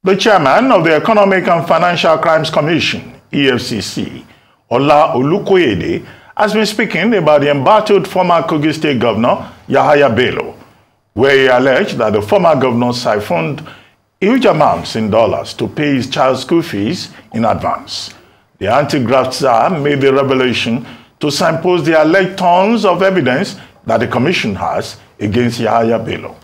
The chairman of the Economic and Financial Crimes Commission, EFCC, Ola Olukoyede, has been speaking about the embattled former Kogi State Governor, Yahaya Bello, where he alleged that the former governor siphoned huge amounts in dollars to pay his child's school fees in advance. The anti-graft czar made the revelation to signpost the alleged tons of evidence that the commission has against Yahaya Bello.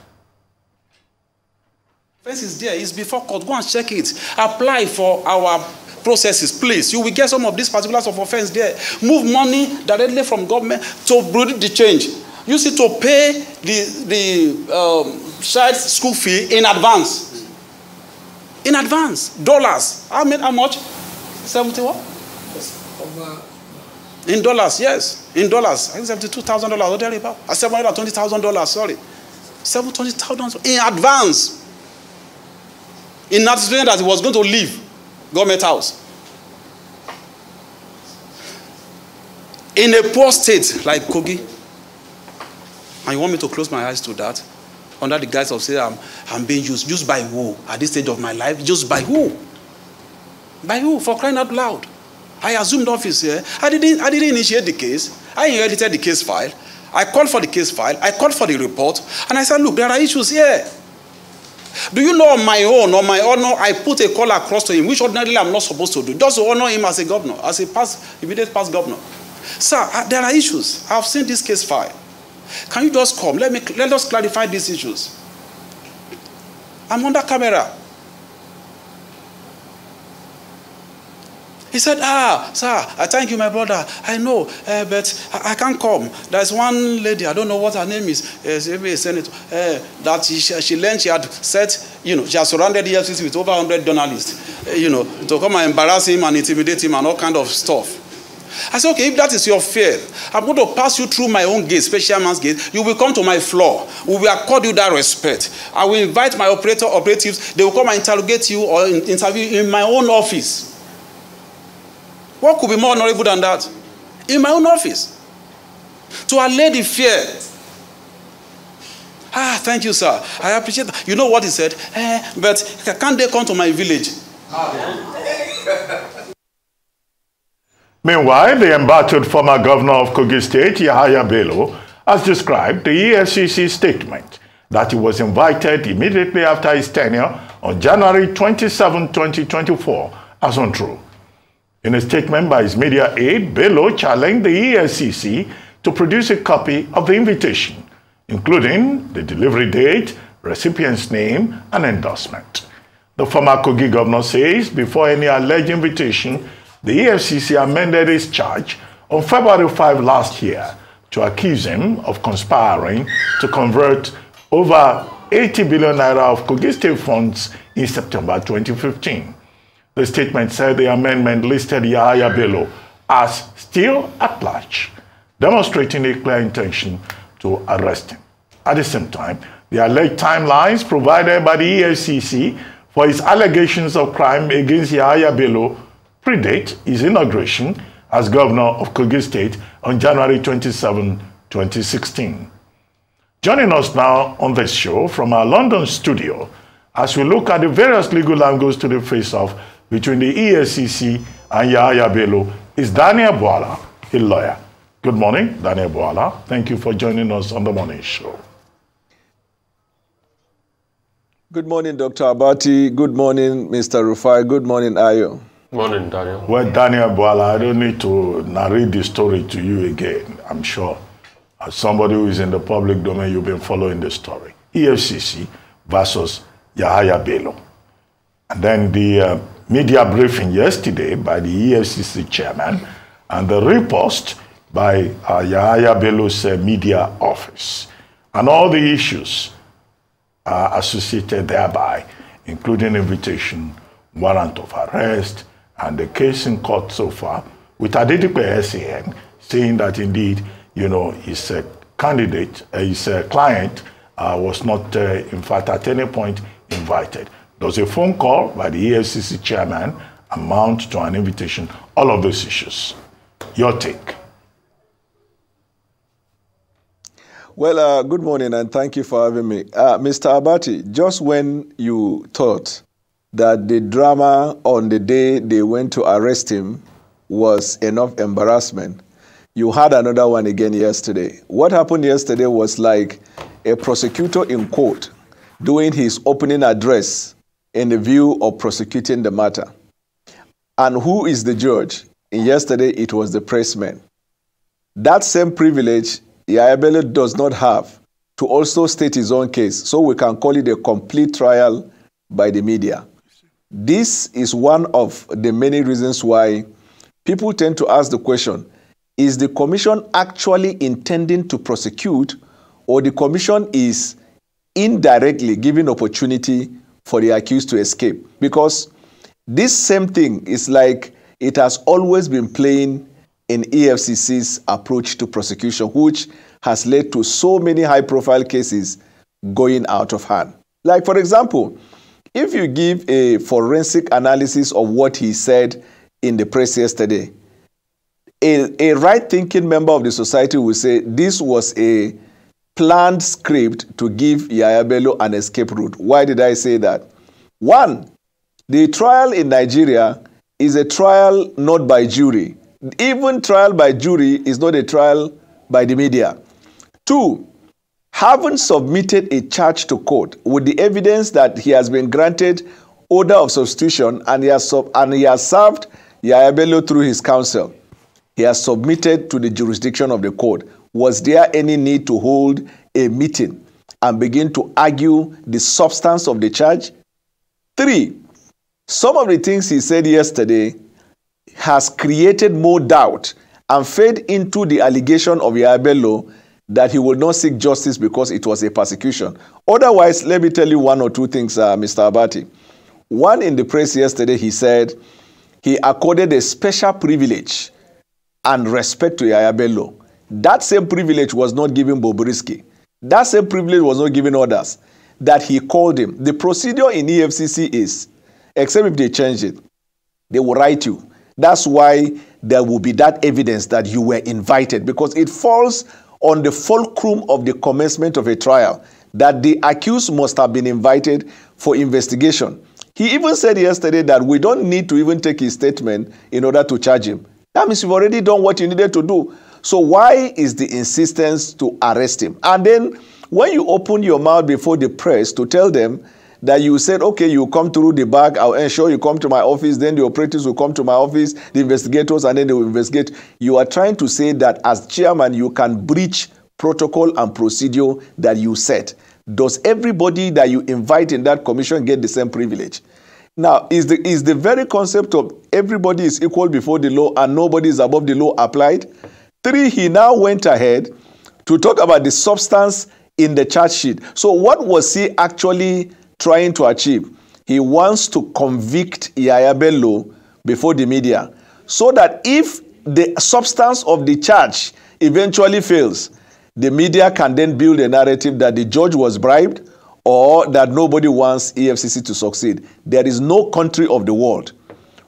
Offense is there. It's before court. Go and check it. Apply for our processes, please. You will get some of these particulars of offense there. Move money directly from government to bring the change. Use it to pay the child's school fee in advance. In advance. Dollars. How much? 70 what? In dollars, yes. In dollars. I think $72,000 or thereabout. $720,000, sorry. $720,000 in advance. In anticipating that he was going to leave government house. In a poor state like Kogi, and you want me to close my eyes to that, under the guise of saying I'm being used. Used by who? At this stage of my life, used by who? By who? For crying out loud. I assumed office here. I didn't initiate the case. I inherited the case file. I called for the case file. I called for the report. And I said, look, there are issues here. Do you know on my own, on my honor, I put a call across to him, which ordinarily I'm not supposed to do, just to honor him as a governor, as a immediate past governor. Sir, there are issues. I've seen this case file. Can you just come? Let us clarify these issues. I'm under camera. He said, sir, I thank you, my brother. I know, but I can't come. There's one lady, I don't know what her name is, maybe a senator, that she learned she had set, she has surrounded the EFCC with over 100 journalists, to come and embarrass him and intimidate him and all kind of stuff. I said, okay, if that is your fear, I'm going to pass you through my own gate, special man's gate. You will come to my floor. We will accord you that respect. I will invite my operatives. They will come and interrogate you or interview you in my own office. What could be more honorable than that? In my own office. To allay the fear. Thank you, sir. I appreciate that. You know what he said? But can't they come to my village? Meanwhile, the embattled former governor of Kogi State, Yahaya Bello, has described the EFCC statement that he was invited immediately after his tenure on January 27, 2024 as untrue. In a statement by his media aide, Bello challenged the EFCC to produce a copy of the invitation, including the delivery date, recipient's name, and endorsement. The former Kogi governor says before any alleged invitation, the EFCC amended its charge on February 5 last year to accuse him of conspiring to convert over 80 billion naira of Kogi State funds in September 2015. The statement said the amendment listed Yahaya Bello as still at large, demonstrating a clear intention to arrest him. At the same time, the alleged timelines provided by the EFCC for his allegations of crime against Yahaya Bello predate his inauguration as governor of Kogi State on January 27, 2016. Joining us now on this show from our London studio as we look at the various legal angles to the face-off between the EFCC and Yahaya Bello is Daniel Bwala, a lawyer. Good morning, Daniel Bwala. Thank you for joining us on the morning show. Good morning, Dr. Abati. Good morning, Mr. Rufai. Good morning, Ayo. Morning, Daniel. Well, Daniel Bwala, I don't need to narrate the story to you again, I'm sure. As somebody who is in the public domain, you've been following the story. EFCC versus Yahaya Bello. And then the media briefing yesterday by the EFCC chairman and the repost by Yahaya Bello's media office. And all the issues associated thereby, including invitation, warrant of arrest, and the case in court so far, with Adedipe SAN saying that indeed, his candidate, his client was not, in fact, at any point invited. Does a phone call by the EFCC chairman amount to an invitation? All of those issues. Your take. Well, good morning and thank you for having me. Mr. Abati, just when you thought that the drama on the day they went to arrest him was enough embarrassment. You had another one again yesterday. What happened yesterday was like a prosecutor in court doing his opening address in the view of prosecuting the matter. And who is the judge? And yesterday, it was the pressman. That same privilege, Yahaya Bello does not have to also state his own case, so we can call it a complete trial by the media. This is one of the many reasons why people tend to ask the question, is the commission actually intending to prosecute, or the commission is indirectly giving opportunity for the accused to escape? Because this same thing is like it has always been playing in EFCC's approach to prosecution, which has led to so many high-profile cases going out of hand. Like, for example, if you give a forensic analysis of what he said in the press yesterday, a right-thinking member of the society will say this was a planned script to give Yahaya Bello an escape route. Why did I say that? One, the trial in Nigeria is a trial not by jury. Even trial by jury is not a trial by the media. Two, having submitted a charge to court with the evidence that he has been granted order of substitution and he has served Yahaya Bello through his counsel, he has submitted to the jurisdiction of the court. Was there any need to hold a meeting and begin to argue the substance of the charge? Three, some of the things he said yesterday has created more doubt and fed into the allegation of Yahaya Bello that he will not seek justice because it was a persecution. Otherwise, let me tell you one or two things, Mr. Abati. One, in the press yesterday, he said he accorded a special privilege and respect to Yahaya Bello. That same privilege was not given Bobrisky. That same privilege was not given others. That he called him. The procedure in EFCC is, except if they change it, they will write you. That's why there will be that evidence that you were invited, because it falls on the fulcrum of the commencement of a trial, that the accused must have been invited for investigation. He even said yesterday that we don't need to even take his statement in order to charge him. That means you've already done what you needed to do. So why is the insistence to arrest him? And then when you open your mouth before the press to tell them that you said, okay, you come through the back, I'll ensure you come to my office, then the operatives will come to my office, the investigators, and then they will investigate. You are trying to say that as chairman, you can breach protocol and procedure that you set. Does everybody that you invite in that commission get the same privilege? Now, is the very concept of everybody is equal before the law and nobody is above the law applied? Three, he now went ahead to talk about the substance in the charge sheet. So what was he actually trying to achieve? He wants to convict Yahaya Bello before the media, so that if the substance of the charge eventually fails, the media can then build a narrative that the judge was bribed or that nobody wants EFCC to succeed. There is no country of the world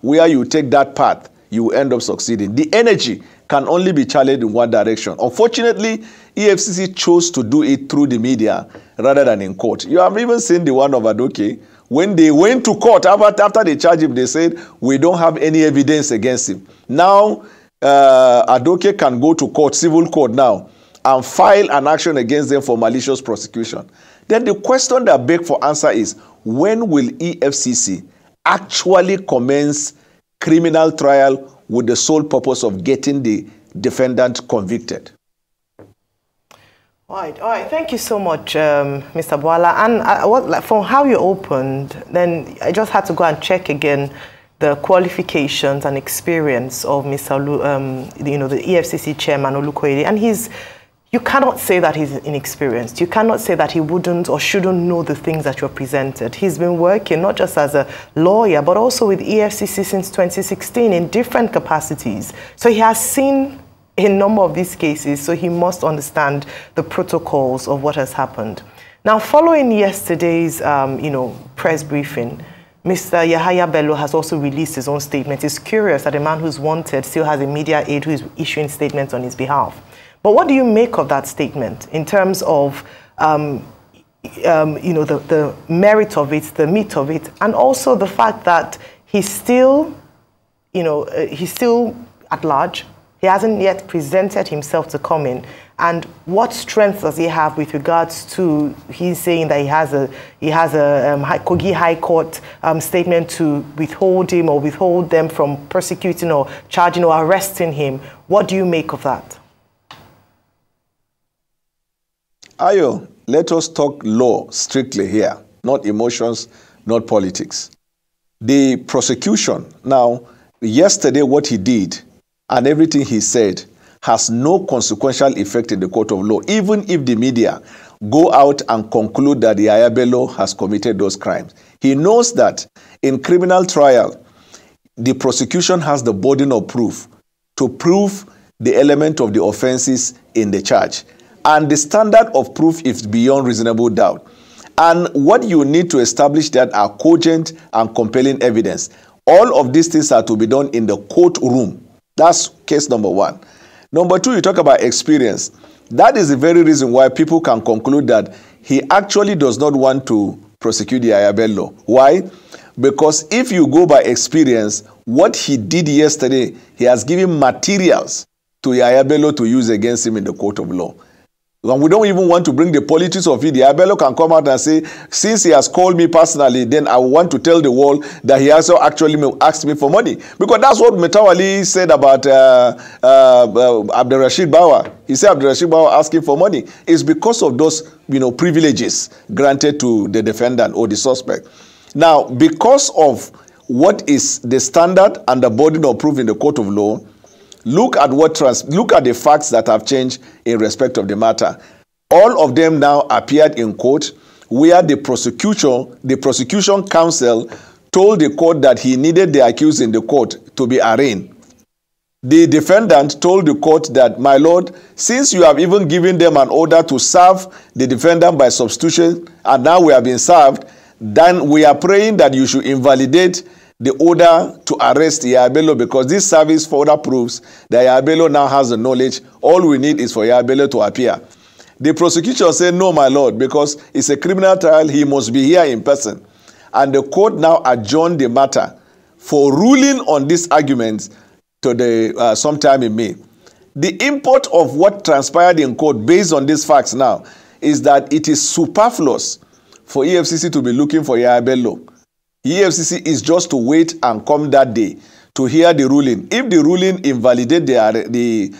where you take that path, you end up succeeding. The energy can only be channeled in one direction. Unfortunately, EFCC chose to do it through the media rather than in court. You have even seen the one of Adoke. When they went to court, after they charged him, they said, we don't have any evidence against him. Now, Adoke can go to court, civil court now, and file an action against them for malicious prosecution. Then the question that begs for answer is, when will EFCC actually commence criminal trial with the sole purpose of getting the defendant convicted? All right. Thank you so much, Mr. Bwala. And from how you opened, then I just had to go and check again the qualifications and experience of Mr. the EFCC chairman Olukoyede, and you cannot say that he's inexperienced. You cannot say that he wouldn't or shouldn't know the things that you're presented. He's been working not just as a lawyer, but also with EFCC since 2016 in different capacities. So he has seen a number of these cases, so he must understand the protocols of what has happened. Now, following yesterday's, press briefing, Mr. Yahaya Bello has also released his own statement. It's curious that a man who's wanted still has a media aide who is issuing statements on his behalf. But what do you make of that statement in terms of you know, the merit of it, the meat of it, and also the fact that he's still, you know, he's still at large. He hasn't yet presented himself to come in. And what strength does he have with regards to, he's saying that he has a Kogi High Court statement to withhold him or withhold them from prosecuting or charging or arresting him. What do you make of that? Ayo, let us talk law strictly here, not emotions, not politics. The prosecution, now, yesterday what he did and everything he said has no consequential effect in the court of law, even if the media go out and conclude that Yahaya Bello has committed those crimes. He knows that in criminal trial, the prosecution has the burden of proof to prove the element of the offenses in the charge. And the standard of proof is beyond reasonable doubt. And what you need to establish that are cogent and compelling evidence. All of these things are to be done in the courtroom. That's case number one. Number two, you talk about experience. That is the very reason why people can conclude that he actually does not want to prosecute Yahaya Bello. Why? Because if you go by experience, what he did yesterday, he has given materials to Yahaya Bello to use against him in the court of law. And we don't even want to bring the politics of it. Yahaya Bello can come out and say, since he has called me personally, then I want to tell the world that he also actually asked me for money. Because that's what Metawali said about Abdurrashid Bawa. He said Abdurrashid Bawa asking for money. It's because of those, you know, privileges granted to the defendant or the suspect. Now, because of what is the standard and the burden of proof in the court of law, look at the facts that have changed in respect of the matter. All of them now appeared in court where the prosecution counsel told the court that he needed the accused in the court to be arraigned. The defendant told the court that, my lord, since you have even given them an order to serve the defendant by substitution and now we have been served, then we are praying that you should invalidate the order to arrest Yahaya Bello, because this service further proves that Yahaya Bello now has the knowledge. All we need is for Yahaya Bello to appear. The prosecution said, no, my lord, because it's a criminal trial, he must be here in person. And the court now adjourned the matter for ruling on these arguments to the sometime in May. The import of what transpired in court based on these facts now is that it is superfluous for EFCC to be looking for Yahaya Bello. EFCC is just to wait and come that day to hear the ruling. If the ruling invalidates the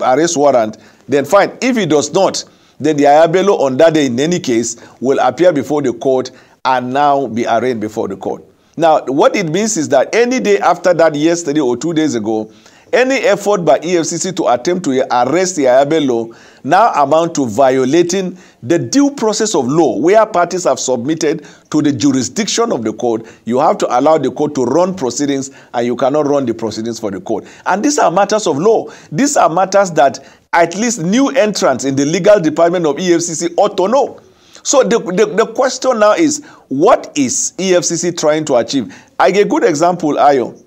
arrest warrant, then fine. If it does not, then the Yahaya Bello on that day in any case will appear before the court and now be arraigned before the court. Now, what it means is that any day after that, yesterday or 2 days ago, any effort by EFCC to attempt to arrest Yahaya Bello now amount to violating the due process of law, where parties have submitted to the jurisdiction of the court. You have to allow the court to run proceedings, and you cannot run the proceedings for the court. And these are matters of law. These are matters that at least new entrants in the legal department of EFCC ought to know. So the question now is, what is EFCC trying to achieve? I give a good example, Ayo.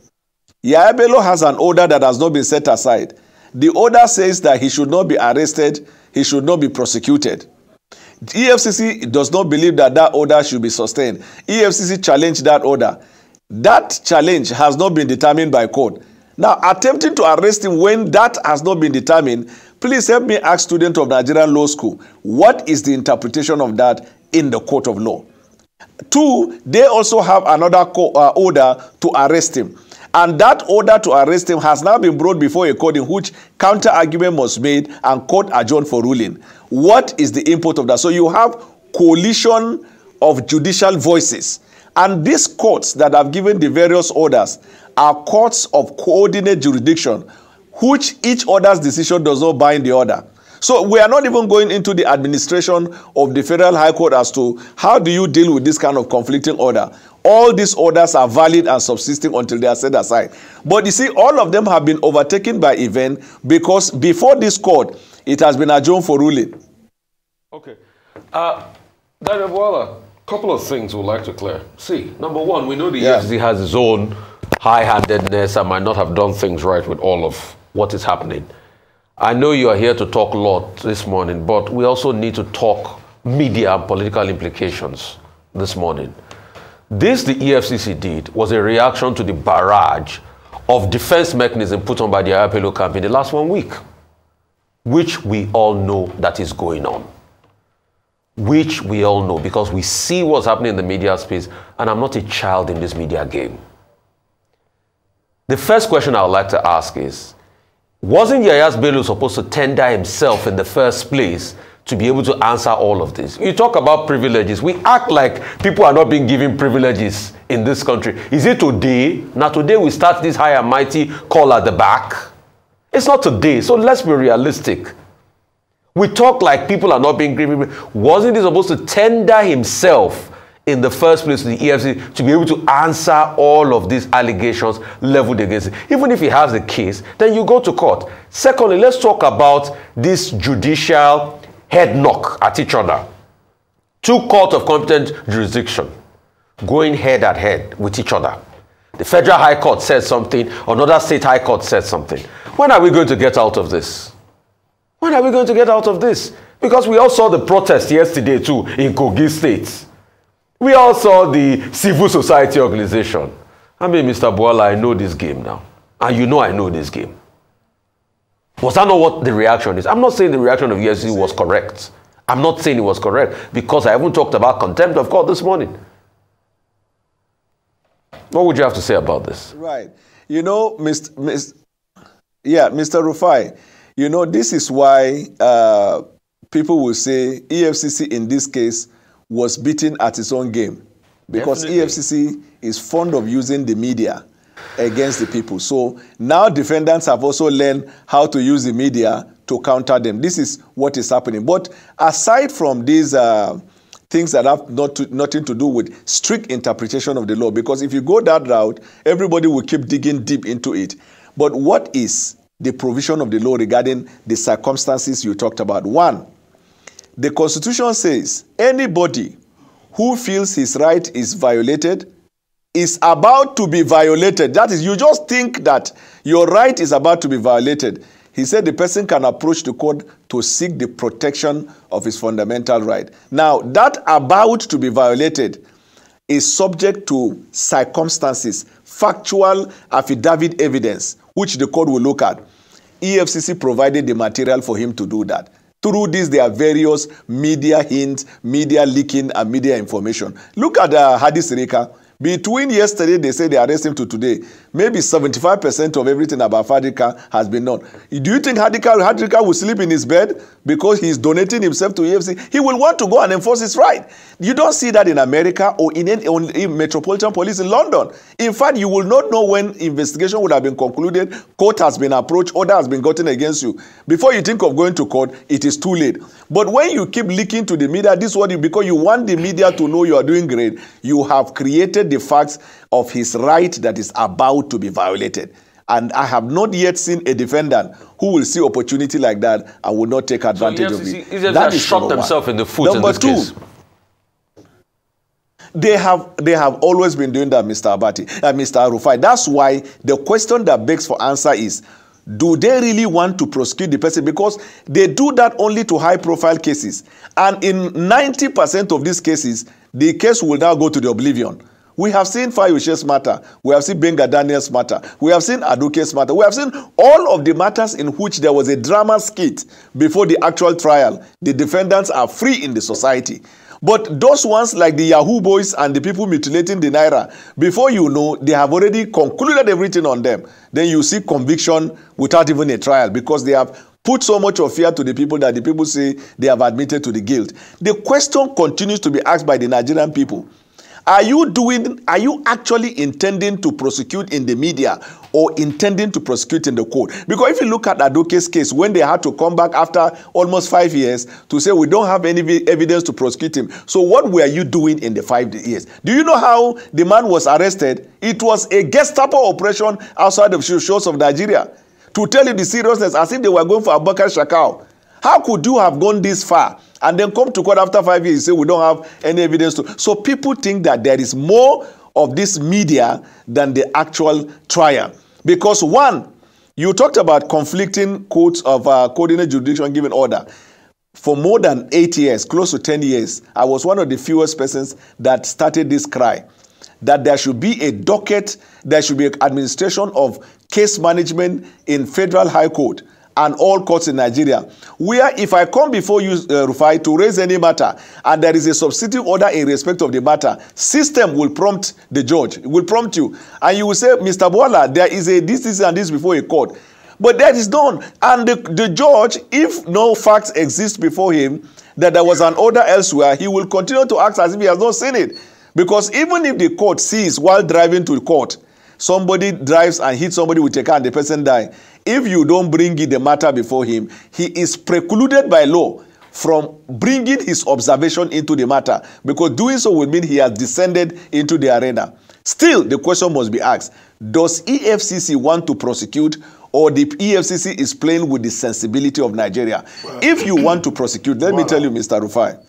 Yahaya Bello has an order that has not been set aside. The order says that he should not be arrested, he should not be prosecuted. EFCC does not believe that that order should be sustained. EFCC challenged that order. That challenge has not been determined by court. Now, attempting to arrest him when that has not been determined, please help me ask students of Nigerian Law School, what is the interpretation of that in the court of law? Two, they also have another order to arrest him. And that order to arrest him has now been brought before a court in which counter-argument was made and court adjourned for ruling. What is the import of that? So you have coalition of judicial voices. And these courts that have given the various orders are courts of coordinate jurisdiction, which each order's decision does not bind the other. So we are not even going into the administration of the Federal High Court as to how do you deal with this kind of conflicting order. All these orders are valid and subsisting until they are set aside. But you see, all of them have been overtaken by event because before this court, it has been adjourned for ruling. Okay. Daniel Bwala, a couple of things we'd like to clear. See, number one, we know the EFCC has its own high-handedness and might not have done things right with all of what is happening. I know you are here to talk law this morning, but we also need to talk media and political implications this morning. This the EFCC did was a reaction to the barrage of defense mechanism put on by the Yahaya Bello camp in the last 1 week, which we all know that is going on. Which we all know because we see what's happening in the media space, and I'm not a child in this media game. The first question I would like to ask is, wasn't Yahaya Bello supposed to tender himself in the first place to be able to answer all of this? You talk about privileges. We act like people are not being given privileges in this country. Is it today? Now today we start this high and mighty call at the back. It's not today, so let's be realistic. We talk like people are not being given. Wasn't he supposed to tender himself in the first place to the EFCC to be able to answer all of these allegations leveled against him? Even if he has a case, then you go to court. Secondly, let's talk about this judicial head knock at each other. Two courts of competent jurisdiction going head at head with each other. The Federal High Court said something, another state high court said something. When are we going to get out of this? When are we going to get out of this? Because we all saw the protest yesterday too in Kogi State. We all saw the civil society organization. I mean, Mr. Bwala, I know this game now. And you know I know this game. Was that not what the reaction is? I'm not saying the reaction of EFCC was correct. I'm not saying it was correct because I haven't talked about contempt of court this morning. What would you have to say about this? Right. You know, Mr. Rufai, you know, this is why people will say EFCC in this case was beaten at its own game. Because Definitely. EFCC is fond of using the media against the people. So now defendants have also learned how to use the media to counter them. This is what is happening. But aside from these things that have nothing to do with strict interpretation of the law, because if you go that route, everybody will keep digging deep into it. But what is the provision of the law regarding the circumstances you talked about? One, the Constitution says anybody who feels his right is violated is about to be violated. That is, you just think that your right is about to be violated. He said the person can approach the court to seek the protection of his fundamental right. Now, that about to be violated is subject to circumstances, factual affidavit evidence, which the court will look at. EFCC provided the material for him to do that. Through this, there are various media hints, media leaking, and media information. Look at Hadi Sirika. Between yesterday, they say they arrest him, to today, maybe 75% of everything about Hadika has been known. Do you think Hadika will sleep in his bed because he's donating himself to EFCC? He will want to go and enforce his right. You don't see that in America or in Metropolitan Police in London. In fact, you will not know when investigation would have been concluded, court has been approached, order has been gotten against you. Before you think of going to court, it is too late. But when you keep leaking to the media, this is what because you want the media to know you are doing great, you have created the facts of his right that is about to be violated. And I have not yet seen a defendant who will see opportunity like that and will not take advantage of it. That is shot themselves in the foot in this case. They have always been doing that, Mr. Abati, Mr. Rufai. That's why the question that begs for answer is, do they really want to prosecute the person? Because they do that only to high-profile cases. And in 90% of these cases, the case will now go to the oblivion. We have seen Fayoshe's matter. We have seen Benga Daniel's matter. We have seen Aduke's matter. We have seen all of the matters in which there was a drama skit before the actual trial. The defendants are free in the society. But those ones like the Yahoo boys and the people mutilating the Naira, before you know, they have already concluded everything on them. Then you see conviction without even a trial because they have put so much of fear to the people that the people say they have admitted to the guilt. The question continues to be asked by the Nigerian people. Are you actually intending to prosecute in the media or intending to prosecute in the court? Because if you look at Adoke's case, when they had to come back after almost 5 years to say we don't have any evidence to prosecute him. So what were you doing in the 5 years? Do you know how the man was arrested? It was a Gestapo operation outside of shores of Nigeria. To tell you the seriousness, as if they were going for Abubakar Shakau. How could you have gone this far and then come to court after 5 years and say we don't have any evidence to? So people think that there is more of this media than the actual trial. Because one, you talked about conflicting courts of coordinated jurisdiction given order. for more than 8 years, close to 10 years, I was one of the fewest persons that started this cry, that there should be a docket, there should be an administration of case management in Federal High Court and all courts in Nigeria, where if I come before you, Rufai, to raise any matter, and there is a substitute order in respect of the matter, system will prompt the judge, will prompt you, and you will say, Mr. Bwala, there is a this, and this before a court. But that is done. And the judge, if no facts exist before him, that there was an order elsewhere, he will continue to act as if he has not seen it. Because even if the court sees while driving to court, somebody drives and hits somebody with a car and the person dies, if you don't bring the matter before him, he is precluded by law from bringing his observation into the matter, because doing so will mean he has descended into the arena. Still, the question must be asked, does EFCC want to prosecute, or the EFCC is playing with the sensibility of Nigeria? Well, if you want to prosecute, let me tell you, Mr. Rufai,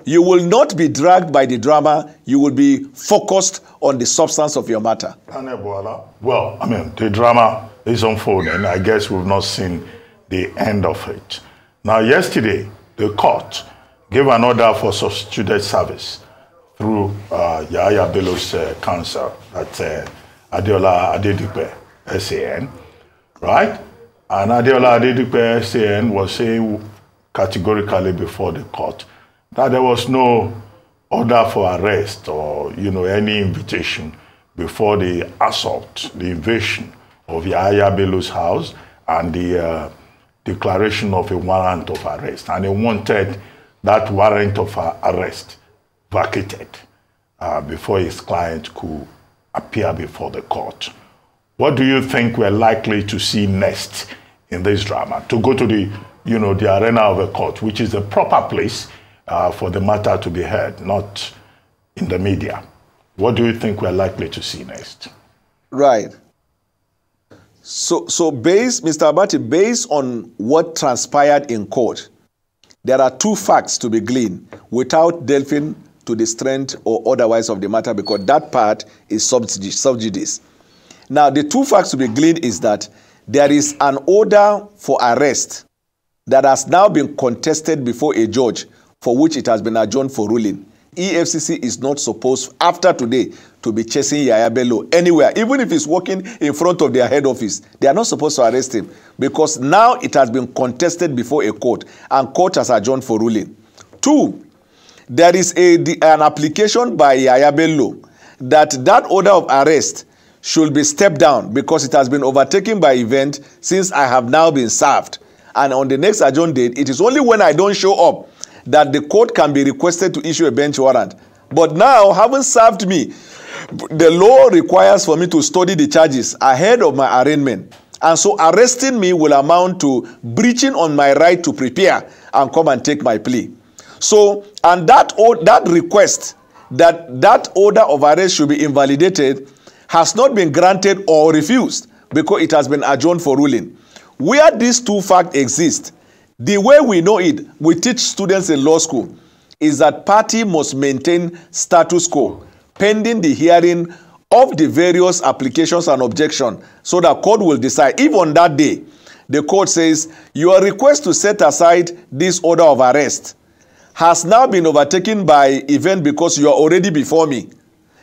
you will not be dragged by the drama, you will be focused on the substance of your matter. Well, I mean, the drama is unfolding. I guess we've not seen the end of it. Now, yesterday, the court gave an order for substituted service through Yahaya Bello's counsel, that's Adeola Adedipe, SAN, right? And Adeola Adedipe, SAN, was saying categorically before the court that there was no order for arrest or, any invitation before the assault, the invasion of Yahaya Bello's house and the declaration of a warrant of arrest. And he wanted that warrant of arrest vacated before his client could appear before the court. What do you think we're likely to see next in this drama? To go to the, the arena of a court, which is the proper place for the matter to be heard, not in the media. What do you think we're likely to see next? Right. So Mr. Abati, based on what transpired in court, there are two facts to be gleaned without delving to the strength or otherwise of the matter, because that part is sub judice. Now, the two facts to be gleaned is that there is an order for arrest that has now been contested before a judge, for which it has been adjourned for ruling. EFCC is not supposed, after today, to be chasing Yahaya Bello anywhere. Even if he's walking in front of their head office, they are not supposed to arrest him, because now it has been contested before a court, and court has adjourned for ruling. Two, there is an application by Yahaya Bello that order of arrest should be stepped down because it has been overtaken by event since I have now been served. And on the next adjourned date, it is only when I don't show up that the court can be requested to issue a bench warrant. But now, having served me, the law requires for me to study the charges ahead of my arraignment. And so arresting me will amount to breaching on my right to prepare and come and take my plea. So, and that request, that order of arrest should be invalidated, has not been granted or refused because it has been adjourned for ruling. Where these two facts exist, the way we know it, we teach students in law school, is that party must maintain status quo pending the hearing of the various applications and objections, so that court will decide. If on that day, the court says, your request to set aside this order of arrest has now been overtaken by event because you are already before me,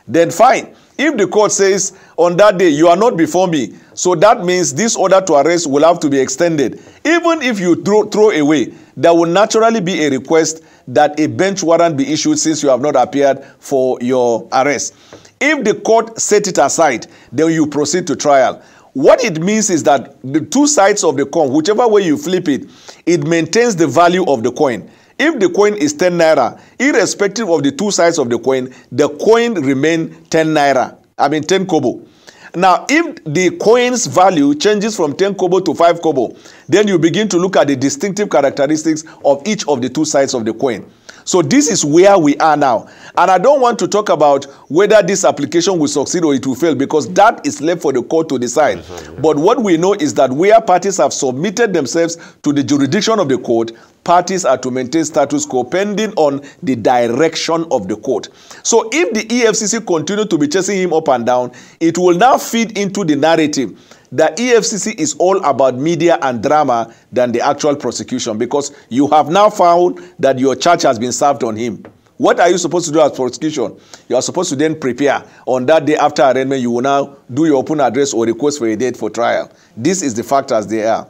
then fine. If the court says on that day you are not before me, so that means this order to arrest will have to be extended. Even if you throw away, there will naturally be a request that a bench warrant be issued since you have not appeared for your arrest. If the court set it aside, then you proceed to trial. What it means is that the two sides of the coin, whichever way you flip it, it maintains the value of the coin. If the coin is 10 naira, irrespective of the two sides of the coin remain 10 naira. I mean 10 kobo. Now, if the coin's value changes from 10 kobo to 5 kobo, then you begin to look at the distinctive characteristics of each of the two sides of the coin. So this is where we are now. And I don't want to talk about whether this application will succeed or it will fail, because that is left for the court to decide. But what we know is that where parties have submitted themselves to the jurisdiction of the court, parties are to maintain status quo pending on the direction of the court. So if the EFCC continue to be chasing him up and down, it will now feed into the narrative the EFCC is all about media and drama than the actual prosecution, because you have now found that your charge has been served on him. What are you supposed to do as prosecution? You are supposed to then prepare. On that day after arraignment, you will now do your open address or request for a date for trial. This is the fact as they are.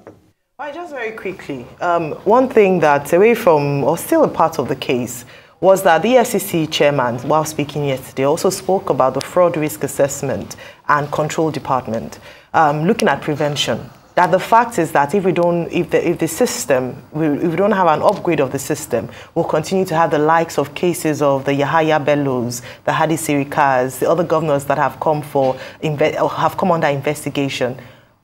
Right, just very quickly, one thing that's away from, or still a part of the case, was that the EFCC chairman, while speaking yesterday, also spoke about the fraud risk assessment and control department, looking at prevention. That the fact is that if we don't have an upgrade of the system, we'll continue to have the likes of cases of the Yahaya Bellos, the Hadi Sirikas, the other governors that have come under investigation.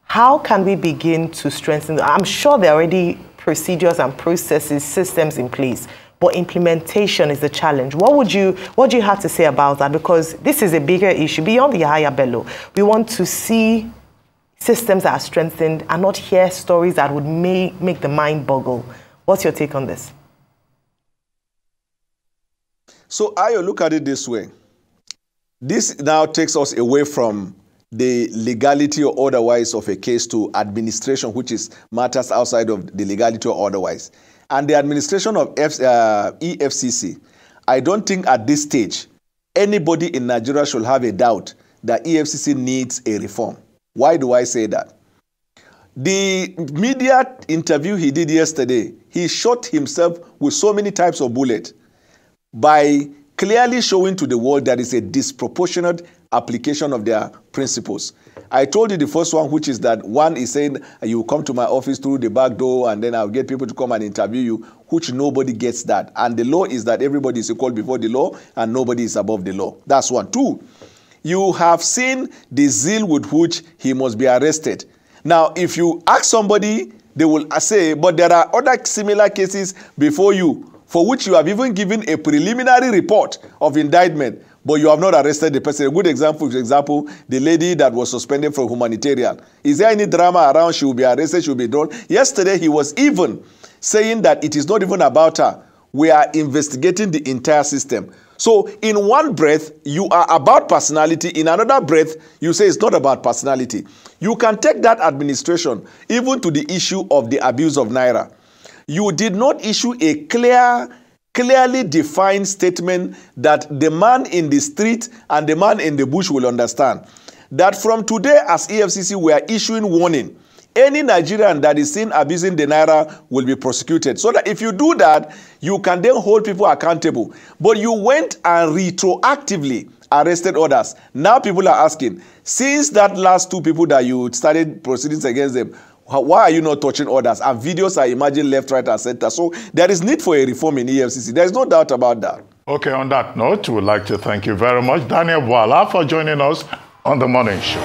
How can we begin to strengthen? I'm sure there are already procedures and processes, systems in place, but implementation is the challenge. What do you have to say about that? Because this is a bigger issue beyond the Yahaya Bello. We want to see systems that are strengthened and not hear stories that would make the mind boggle. What's your take on this? So I look at it this way. This now takes us away from the legality or otherwise of a case to administration, which is matters outside of the legality or otherwise. And the administration of EFCC, I don't think at this stage anybody in Nigeria should have a doubt that EFCC needs a reform. Why do I say that? The media interview he did yesterday, he shot himself with so many types of bullets by clearly showing to the world that is a disproportionate application of their principles. I told you the first one, which is that one is saying you come to my office through the back door and then I'll get people to come and interview you, which nobody gets that. And the law is that everybody is equal before the law and nobody is above the law. That's one. Two, you have seen the zeal with which he must be arrested. Now, if you ask somebody, they will say, but there are other similar cases before you for which you have even given a preliminary report of indictment, but you have not arrested the person. A good example, for example, the lady that was suspended from humanitarian. Is there any drama around? She will be arrested, she will be done. Yesterday, he was even saying that it is not even about her. We are investigating the entire system. So in one breath, you are about personality. In another breath, you say it's not about personality. You can take that administration even to the issue of the abuse of Naira. You did not issue a clearly defined statement that the man in the street and the man in the bush will understand. That from today, as EFCC, we are issuing warning. Any Nigerian that is seen abusing the Naira will be prosecuted. So that if you do that, you can then hold people accountable. But you went and retroactively arrested others. Now people are asking, since that last two people that you started proceedings against them, why are you not touching others? And videos are emerging left, right, and center. So there is need for a reform in EFCC. There is no doubt about that. Okay, on that note, we would like to thank you very much, Daniel Bwala, for joining us on The Morning Show.